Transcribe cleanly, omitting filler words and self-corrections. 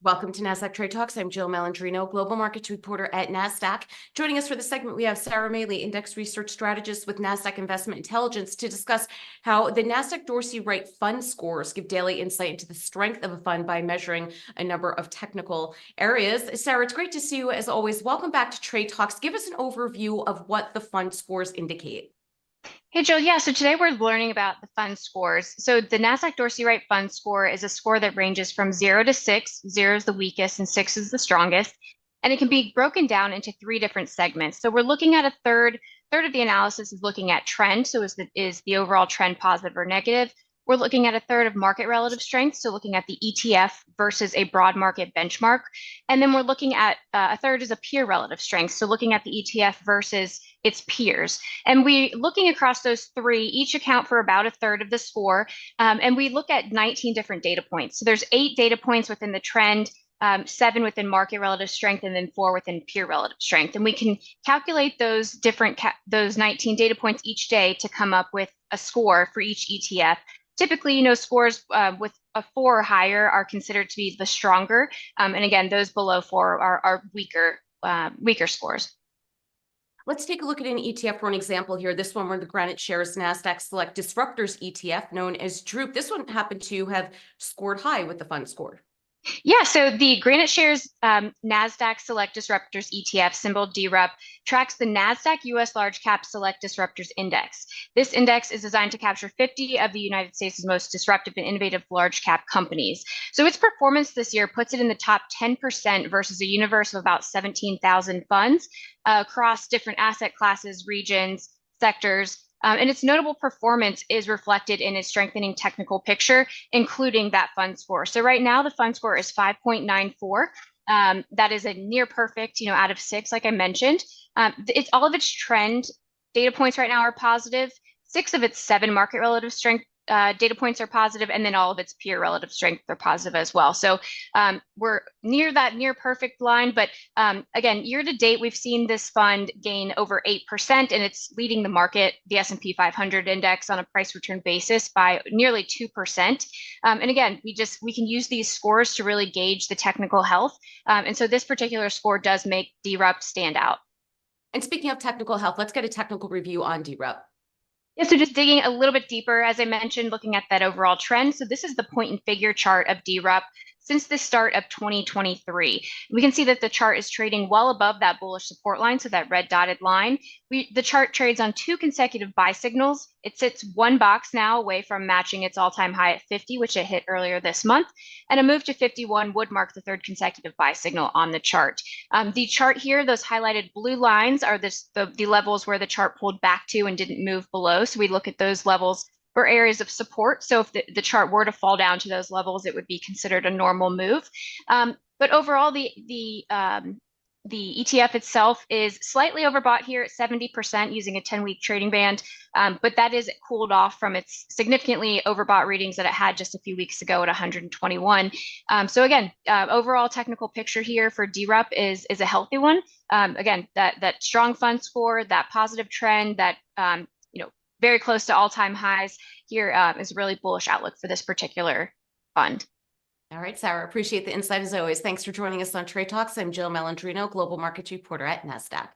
Welcome to Nasdaq Trade Talks. I'm Jill Malandrino, Global Markets Reporter at Nasdaq. Joining us for the segment, we have Sara Mehle, Index Research Strategist with Nasdaq Investment Intelligence, to discuss how the Nasdaq Dorsey Wright fund scores give daily insight into the strength of a fund by measuring a number of technical areas. Sara, it's great to see you as always. Welcome back to Trade Talks. Give us an overview of what the fund scores indicate. Hey, Jill. Yeah, so today we're learning about the fund scores. So the Nasdaq Dorsey Wright fund score is a score that ranges from 0 to 6. 0 is the weakest and 6 is the strongest. And it can be broken down into 3 different segments. So we're looking at a third of the analysis is looking at trend. So is the overall trend positive or negative? We're looking at a third of market relative strength, so looking at the ETF versus a broad market benchmark. And then we're looking at a third is a peer relative strength, so looking at the ETF versus its peers. And we looking across those 3, each account for about a third of the score. And we look at 19 different data points. So there's 8 data points within the trend, 7 within market relative strength, and then 4 within peer relative strength. And we can calculate those those 19 data points each day to come up with a score for each ETF. Typically, scores with a 4 or higher are considered to be the stronger. And again, those below 4 are weaker scores. Let's take a look at an ETF for an example here. This one, where the Granite Shares Nasdaq Select Disruptors ETF, known as DROOP. This one happened to have scored high with the fund score. Yeah, so the Granite Shares Nasdaq Select Disruptors ETF, symbol DRUP, tracks the Nasdaq US Large Cap Select Disruptors Index. This index is designed to capture 50 of the United States' most disruptive and innovative large cap companies. So its performance this year puts it in the top 10% versus a universe of about 17,000 funds across different asset classes, regions, sectors. And its notable performance is reflected in its strengthening technical picture, including that fund score. So right now, the fund score is 5.94. That is a near perfect, out of 6, like I mentioned. All of its trend data points right now are positive. 6 of its 7 market relative strength data points are positive, and then all of its peer relative strength are positive as well. So we're near that near perfect line, but again, year to date, we've seen this fund gain over 8%, and it's leading the market, the S&P 500 index, on a price return basis by nearly 2%. And again, we can use these scores to really gauge the technical health. And so this particular score does make DRUP stand out. And speaking of technical health, let's get a technical review on DRUP. Yeah, so just digging a little bit deeper, as I mentioned, looking at that overall trend. So this is the point and figure chart of DRUP since the start of 2023. We can see that the chart is trading well above that bullish support line, so that red dotted line. The chart trades on 2 consecutive buy signals. It sits 1 box now away from matching its all-time high at 50, which it hit earlier this month, and a move to 51 would mark the 3rd consecutive buy signal on the chart. The chart here, those highlighted blue lines, are the levels where the chart pulled back to and didn't move below. So we look at those levels for areas of support. So if the chart were to fall down to those levels, it would be considered a normal move. But overall, the ETF itself is slightly overbought here at 70% using a 10-week trading band, but that is cooled off from its significantly overbought readings that it had just a few weeks ago at 121. So again, overall technical picture here for DRUP is a healthy one. Again, that strong fund score, that positive trend, that very close to all-time highs here is a really bullish outlook for this particular fund. All right, Sara, appreciate the insight as always. Thanks for joining us on Trade Talks. I'm Jill Malandrino, Global Markets Reporter at Nasdaq.